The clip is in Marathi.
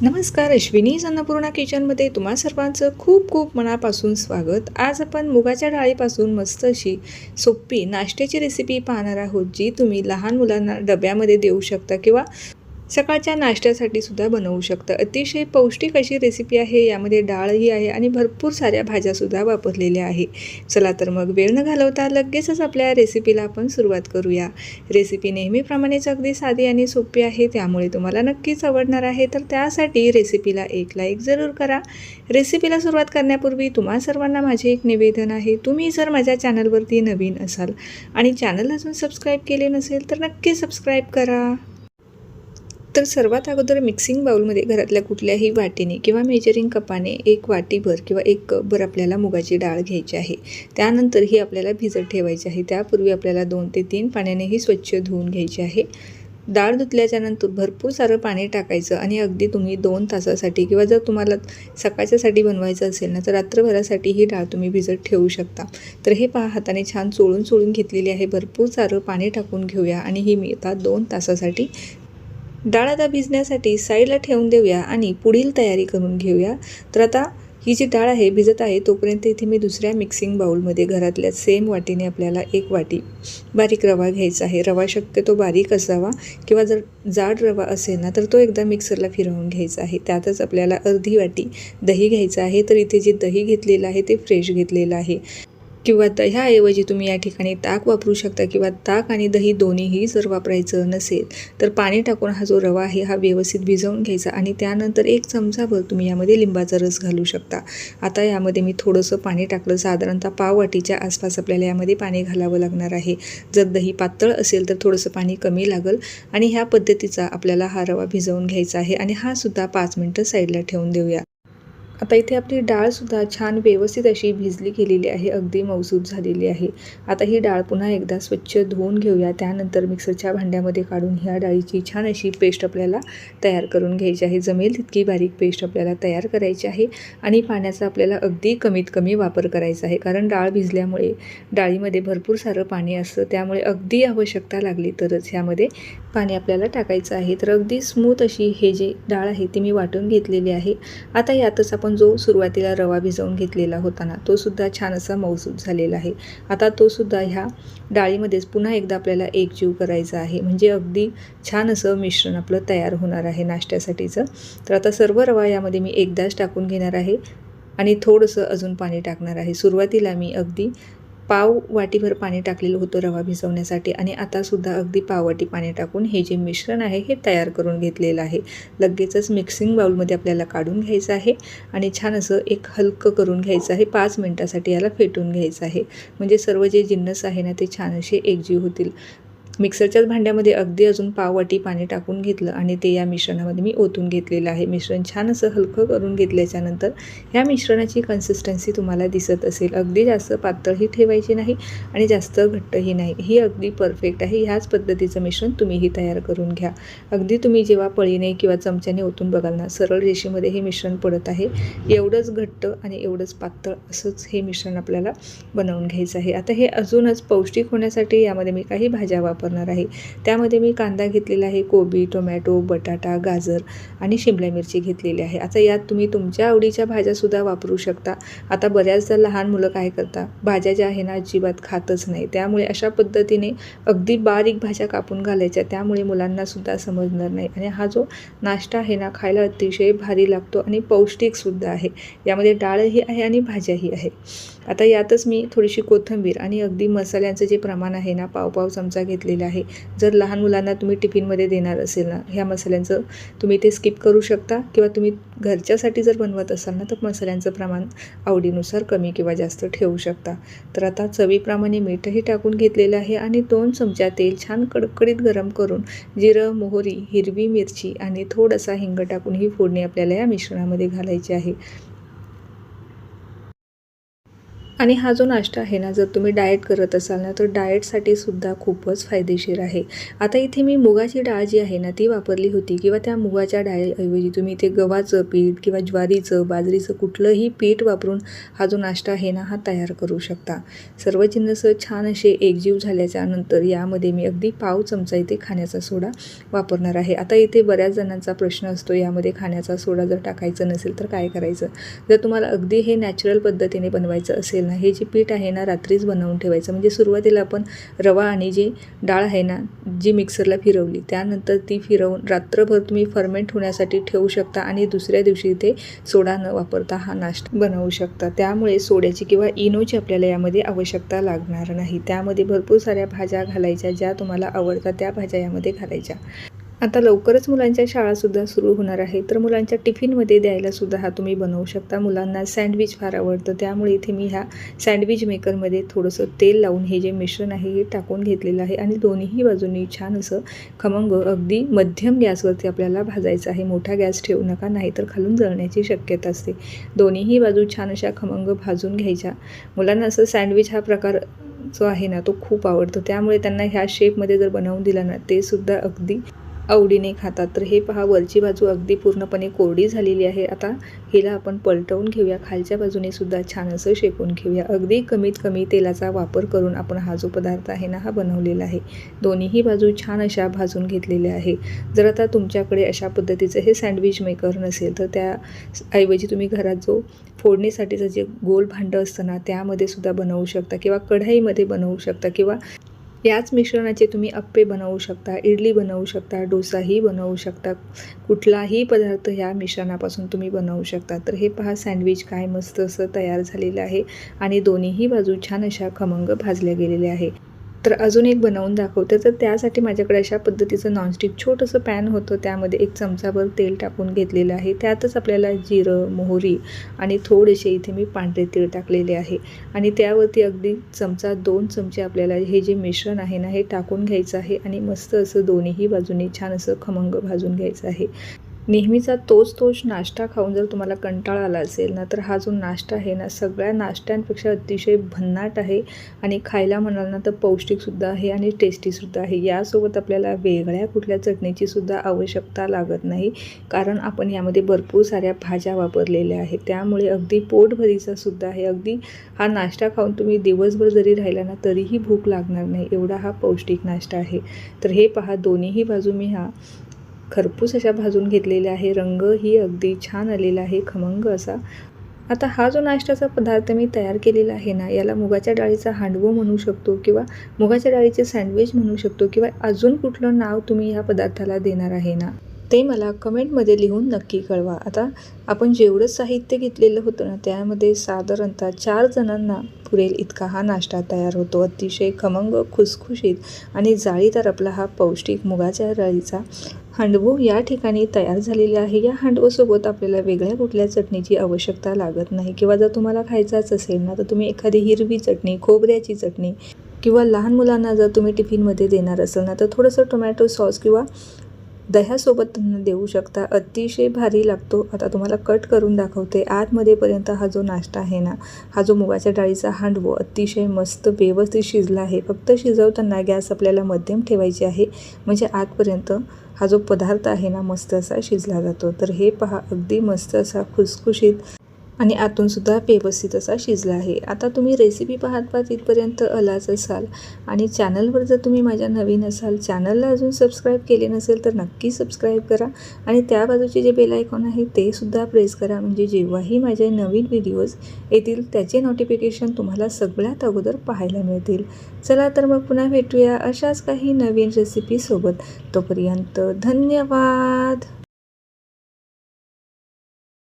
नमस्कार, अश्विनीज अन्नपूर्णा किचनमध्ये तुम्हा सर्वांचं खूप खूप मनापासून स्वागत। आज आपण मुगाच्या डाळीपासून मस्त अशी सोपी नाश्त्याची रेसिपी पाहणार आहोत, जी तुम्ही लहान मुलांना डब्यामध्ये देऊ शकता किंवा सकाळच्या नाश्त्यासाठी सुद्धा बनवू शकता। अतिशय पौष्टिक अशी रेसिपी आहे। यामध्ये डाळही आहे आणि भरपूर साऱ्या भाज्यासुद्धा वापरलेल्या आहे। चला तर मग वेळ न घालवता लगेचच आपल्या रेसिपीला आपण सुरुवात करूया। रेसिपी नेहमीप्रमाणेच अगदी साधी आणि सोपी आहे, त्यामुळे तुम्हाला नक्कीच आवडणार आहे। तर त्यासाठी रेसिपीला एक लाईक जरूर करा। रेसिपीला सुरुवात करण्यापूर्वी तुम्हा सर्वांना माझे एक निवेदन आहे, तुम्ही जर माझ्या चॅनलवरती नवीन असाल आणि चॅनल अजून सबस्क्राईब केले नसेल तर नक्की सबस्क्राईब करा। तर सर्वात अगोदर मिक्सिंग बाउलमध्ये घरातल्या कुठल्याही वाटीने किंवा मेजरिंग कपाने एक वाटीभर किंवा एक कपभर आपल्याला मुगाची डाळ घ्यायची आहे। त्यानंतर ही आपल्याला भिजत ठेवायची आहे। त्यापूर्वी आपल्याला 2 ते 3 पाण्याने ही स्वच्छ धुवून घ्यायची आहे। डाळ धुतल्याच्या नंतर भरपूर सारं पाणी टाकायचं आणि अगदी तुम्ही 2 तासासाठी किंवा जर तुम्हाला सकाळच्यासाठी बनवायचं असेल ना, तर रात्रभरासाठी ही डाळ तुम्ही भिजत ठेवू शकता। तर हे पहा, हाताने छान चोळून घेतलेली आहे। भरपूर सारं पाणी टाकून घेऊया आणि ही मी आता 2 तासासाठी डाळ आता भिजण्यासाठी साईडला ठेवून देऊया आणि पुढील तयारी करून घेऊया। तर आता ही जी डाळ आहे भिजत आहे, तोपर्यंत इथे मी दुसऱ्या मिक्सिंग बाउलमध्ये घरातल्या सेम वाटीने आपल्याला 1 वाटी बारीक रवा घ्यायचा आहे। रवा शक्यतो बारीक असावा किंवा जर जाड रवा असेल ना, तर तो एकदा मिक्सरला फिरवून घ्यायचा आहे। त्यातच आपल्याला अर्धी वाटी दही घ्यायचं आहे। तर इथे जे दही घेतलेलं आहे ते फ्रेश घेतलेलं आहे किंवा दह्याऐवजी तुम्ही या ठिकाणी ताक वापरू शकता किंवा ताक आणि दही दोन्हीही जर वापरायचं नसेल तर पाणी टाकून हा जो रवा आहे हा व्यवस्थित भिजवून घ्यायचा आणि त्यानंतर 1 चमचाभर तुम्ही यामध्ये लिंबाचा रस घालू शकता। आता यामध्ये मी थोडंसं पाणी टाकलं, साधारणतः पाव वाटीच्या आसपास आपल्याला यामध्ये पाणी घालावं लागणार आहे। जर दही पातळ असेल तर थोडंसं पाणी कमी लागेल आणि ह्या पद्धतीचा आपल्याला हा रवा भिजवून घ्यायचा आहे आणि हा सुद्धा 5 मिनिटं साईडला ठेवून देऊया। आता इथे आपली डाळसुद्धा छान व्यवस्थित अशी भिजली गेलेली आहे, अगदी मऊसूत झालेली आहे। आता ही डाळ पुन्हा एकदा स्वच्छ धुवून घेऊया। त्यानंतर मिक्सरच्या भांड्यामध्ये काढून ह्या डाळीची छान अशी पेस्ट आपल्याला तयार करून घ्यायची आहे। जमेल तितकी बारीक पेस्ट आपल्याला तयार करायची आहे आणि पाण्याचा आपल्याला अगदी कमीत कमी वापर करायचा आहे, कारण डाळ भिजल्यामुळे डाळीमध्ये भरपूर सारं पाणी असतं, त्यामुळे अगदी आवश्यकता लागली तरच ह्यामध्ये पाणी आपल्याला टाकायचं आहे। तर अगदी स्मूथ अशी हे जे डाळ आहे ती मी वाटून घेतलेली आहे। आता यातच आपण जो सुरुवातीला रवा भिजवून घेतलेला होता ना, तो सुद्धा छान असा मऊसूत झालेला आहे। आता तो सुद्धा ह्या डाळीमध्येच पुन्हा एकदा आपल्याला एकजीव करायचा आहे, म्हणजे अगदी छान असं मिश्रण आपलं तयार होणार आहे नाश्त्यासाठीचं। तर आता सर्व रवा यामध्ये मी एकदाच टाकून घेणार आहे आणि थोडंसं अजून पाणी टाकणार आहे। सुरुवातीला मी अगदी पाव वाटीभर पाणी टाकलेलं होतं रवा भिजवण्यासाठी आणि आता सुद्धा अगदी पाव वाटी पाणी टाकून हे जे मिश्रण आहे हे तयार करून घेतलेलं आहे। लगेचच मिक्सिंग बाउलमध्ये आपल्याला काढून घ्यायचं आहे आणि छान असं एक हलकं करून घ्यायचं आहे। 5 मिनिटासाठी याला फेटून घ्यायचं आहे, म्हणजे सर्व जे जिन्नस आहे ना ते छान असे एकजीव होतील। मिक्सरच्याच भांड्यामध्ये अगदी अजून पाव वाटी पाणी टाकून घेतलं आणि ते या मिश्रणामध्ये मी ओतून घेतलेलं आहे। मिश्रण छान असं हलकं करून घेतल्याच्यानंतर ह्या मिश्रणाची कन्सिस्टन्सी तुम्हाला दिसत असेल, अगदी जास्त पातळही ठेवायची नाही आणि जास्त घट्टही नाही, ही अगदी परफेक्ट आहे। ह्याच पद्धतीचं मिश्रण तुम्हीही तयार करून घ्या। अगदी तुम्ही जेव्हा पळीने किंवा चमच्याने ओतून बघाल ना, सरळ रेषेमध्ये हे मिश्रण पडत आहे। एवढंच घट्ट आणि एवढंच पातळ असंच हे मिश्रण आपल्याला बनवून घ्यायचं आहे। आता हे अजूनच पौष्टिक होण्यासाठी यामध्ये मी काही भाज्या वापरणार आहे। त्यामध्ये मी कांदा घेतलेला आहे, कोबी, टोमॅटो, बटाटा, गाजर आणि शिमला मिरची घेतलेली आहे। आता यात तुम्ही तुमच्या आवडीच्या भाज्यासुद्धा वापरू शकता। आता बऱ्याचदा लहान मुलं काय करतात, भाज्या ज्या आहे ना अजिबात खातच नाही, त्यामुळे अशा पद्धतीने अगदी बारीक भाज्या कापून घालायच्या, त्यामुळे मुलांनासुद्धा समजणार नाही आणि हा जो नाश्ता आहे ना खायला अतिशय भारी लागतो आणि पौष्टिकसुद्धा आहे। यामध्ये डाळही आहे आणि भाज्याही आहे। आता यातच मी थोडीशी कोथिंबीर आणि अगदी मसाल्यांचं जे प्रमाण आहे ना, पाव चमचा घेतलेला आहे। जर लहान मुलांना तुम्ही टिफिनमध्ये देणार असेल ना, ह्या मसाल्यांचं तुम्ही ते स्किप करू शकता किंवा तुम्ही घरच्यासाठी जर बनवत असाल ना, तर मसाल्यांचं प्रमाण आवडीनुसार कमी किंवा जास्त ठेवू शकता। तर आता चवीप्रमाणे मीठही टाकून घेतलेलं आहे आणि 2 चमचा तेल छान कडकडीत गरम करून जिरं, मोहरी, हिरवी मिरची आणि थोडासा हिंग टाकून ही फोडणी आपल्याला या मिश्रणामध्ये घालायची आहे। आणि हा जो नाश्ता आहे ना, जर तुम्ही डाएट करत असाल ना, तर डाएटसाठी सुद्धा खूपच फायदेशीर आहे. आता इथे मी मुगाची डाळ जी आहे ना, ती वापरली होती किंवा त्या मुगाच्या डाळीऐवजी तुम्ही इथे गव्हाचं पीठ किंवा ज्वारीचं, बाजरीचं कुठलंही पीठ वापरून हा जो नाश्ता आहे ना, हा तयार करू शकता. सर्व जिन्नस छान असे एकजीव झाल्याच्या नंतर यामध्ये मी अगदी पाव चमचा इथे खाण्याचा सोडा वापरणार आहे. आता इथे बऱ्याच जणांचा प्रश्न असतो, यामध्ये खाण्याचा सोडा जर टाकायचं नसेल तर काय करायचं? जर तुम्हाला अगदी हे नॅचरल पद्धतीने बनवायचं असेल ना, हे जे पीठ आहे ना, रात्रीच बनवून ठेवायचं. म्हणजे सुरुवातीला आपण रवा आणि जी डाळ आहे ना, जी मिक्सरला फिरवली, त्यानंतर ती फिरवून रात्रभर तुम्ही फर्मेंट होण्यासाठी ठेवू शकता आणि दुसऱ्या दिवशी ते सोडा न वापरता हा नाश्ता बनवू शकता. त्यामुळे सोड्याची किंवा इनोची आपल्याला यामध्ये आवश्यकता लागणार नाही. त्यामध्ये भरपूर साऱ्या भाज्या घालायच्या, ज्या तुम्हाला आवडतात त्या भाज्या यामध्ये घालायच्या. आता लवकरच मुलांच्या शाळासुद्धा सुरू होणार आहे, तर मुलांच्या टिफिनमध्ये द्यायलासुद्धा हा तुम्ही बनवू शकता. मुलांना सँडविच फार आवडतं, त्यामुळे इथे मी ह्या सँडविच मेकरमध्ये थोडंसं तेल लावून हे जे मिश्रण आहे हे टाकून घेतलेलं आहे आणि दोन्ही बाजूंनी छान असं खमंग अगदी मध्यम गॅसवरती आपल्याला भाजायचं आहे. मोठा गॅस ठेवू नका, नाहीतर खालून जळण्याची शक्यता असते. दोन्ही बाजू छान अशा खमंग भाजून घ्यायच्या. मुलांना असं सँडविच हा प्रकार जो आहे ना, तो खूप आवडतो. त्यामुळे त्यांना ह्या शेपमध्ये जर बनवून दिला ना, ते सुद्धा अगदी आवडीने खातात. तर हे पहा, वरची बाजू अगदी पूर्णपणे कोरडी झालेली आहे. आता हिला आपण पलटवून घेऊया. खालच्या बाजूने सुद्धा छान असं शेकून घेऊया. अगदी कमीत कमी तेलाचा वापर करून आपण हा जो पदार्थ आहे ना, हा बनवलेला आहे. दोन्ही बाजू छान अशा भाजून घेतलेल्या आहे. जर आता तुमच्याकडे अशा पद्धतीचं हे सँडविच मेकर नसेल, तर त्याऐवजी तुम्ही घरात जो फोडणीसाठीचं जे गोल भांडं असतं ना, त्यामध्ये सुद्धा बनवू शकता किंवा कढईमध्ये बनवू शकता किंवा याच मिश्रणाचे तुम्ही अप्पे बनवू शकता, इडली बनवू शकता, डोसाही बनवू शकता. कुठलाही पदार्थ ह्या मिश्रणापासून तुम्ही बनवू शकता. तर हे पहा, सँडविच काय मस्त असं तयार झालेलं आहे आणि दोन्ही बाजू छान अशा खमंग भाजल्या गेलेल्या आहे. तर अजून एक बनवून दाखवते. तर त्यासाठी माझ्याकडे अशा पद्धतीचं नॉनस्टिक छोटंसं पॅन होतं. त्यामध्ये 1 चमचाभर तेल टाकून घेतलेलं आहे. त्यातच आपल्याला जिरं, मोहरी आणि थोडेसे इथे मी पांढरे तीळ टाकलेले आहे आणि त्यावरती अगदी 2 चमचे आपल्याला हे जे मिश्रण आहे ना, हे टाकून घ्यायचं आहे आणि मस्त असं दोन्ही बाजूनी छान असं खमंग भाजून घ्यायचं आहे. नेहमीचा तोच नाश्ता खाऊन जर तुम्हाला कंटाळा आला असेल ना, तर हा जो नाश्ता आहे ना, सगळ्या नाश्त्यांपेक्षा अतिशय भन्नाट आहे आणि खायला म्हणाल ना, तर पौष्टिकसुद्धा आहे आणि टेस्टीसुद्धा आहे. यासोबत आपल्याला वेगळ्या कुठल्या चटणीचीसुद्धा आवश्यकता लागत नाही, कारण आपण यामध्ये भरपूर साऱ्या भाज्या वापरलेल्या आहेत. त्यामुळे अगदी पोटभरीचासुद्धा आहे. अगदी हा नाश्ता खाऊन तुम्ही दिवसभर जरी राहिला ना, तरीही भूक लागणार नाही, एवढा हा पौष्टिक नाश्ता आहे. तर हे पहा, दोन्ही बाजू मी खरपूस अशा भाजून घेतलेल्या आहे. रंगही अगदी छान आलेला आहे, खमंग असा. आता हा जो नाश्त्याचा पदार्थ मी तयार केलेला आहे ना, याला मुगाच्या डाळीचा हांडवो म्हणू शकतो किंवा मुगाच्या डाळीचे सँडविच म्हणू शकतो किंवा अजून कुठलं नाव तुम्ही ह्या पदार्थाला देणार आहे ना, ते मला कमेंटमध्ये लिहून नक्की कळवा. आता आपण जेवढं साहित्य घेतलेलं होतं ना, त्यामध्ये साधारणतः 4 जणांना पुरेल इतका हा नाश्ता तयार होतो. अतिशय खमंग, खुसखुशीत आणि जाळीदार आपला हा पौष्टिक मुगाच्या डाळीचा हांडवो या ठिकाणी तयार झालेला आहे. या हांडवोसोबत आपल्याला वेगळ्या कुठल्या चटणीची आवश्यकता लागत नाही किंवा जर तुम्हाला खायचाच असेल ना, तर तुम्ही एखादी हिरवी चटणी, खोबऱ्याची चटणी किंवा लहान मुलांना जर तुम्ही टिफिनमध्ये देणार असाल ना, तर थोडंसं टोमॅटो सॉस किंवा दह्यासोबत त्यांना देऊ शकता. अतिशय भारी लागतो. आता तुम्हाला कट करून दाखवते. आतमध्येपर्यंत हा जो नाश्ता आहे ना, हा जो मुगाच्या डाळीचा हांडवो अतिशय मस्त व्यवस्थित शिजला आहे. फक्त शिजवताना गॅस आपल्याला मध्यम ठेवायची आहे, म्हणजे आतपर्यंत हा जो पदार्थ आहे ना, मस्त असा शिजला जातो. तर हे पहा, अगदी मस्त असा खुसखुशीत आणि आतूनसुद्धा व्यवस्थित असा शिजला आहे. आता तुम्ही रेसिपी पाहत इथपर्यंत आलाच असाल आणि चॅनलवर जर तुम्ही माझ्या नवीन असाल, चॅनलला अजून सबस्क्राईब केले नसेल तर नक्की सबस्क्राईब करा आणि त्या बाजूचे जे बेल आयकॉन आहे ते सुद्धा प्रेस करा, म्हणजे जेव्हाही माझे नवीन व्हिडिओज येतील त्याचे नोटिफिकेशन तुम्हाला सगळ्यात अगोदर पाहायला मिळतील. चला तर मग पुन्हा भेटूया अशाच काही नवीन रेसिपीसोबत. तोपर्यंत धन्यवाद.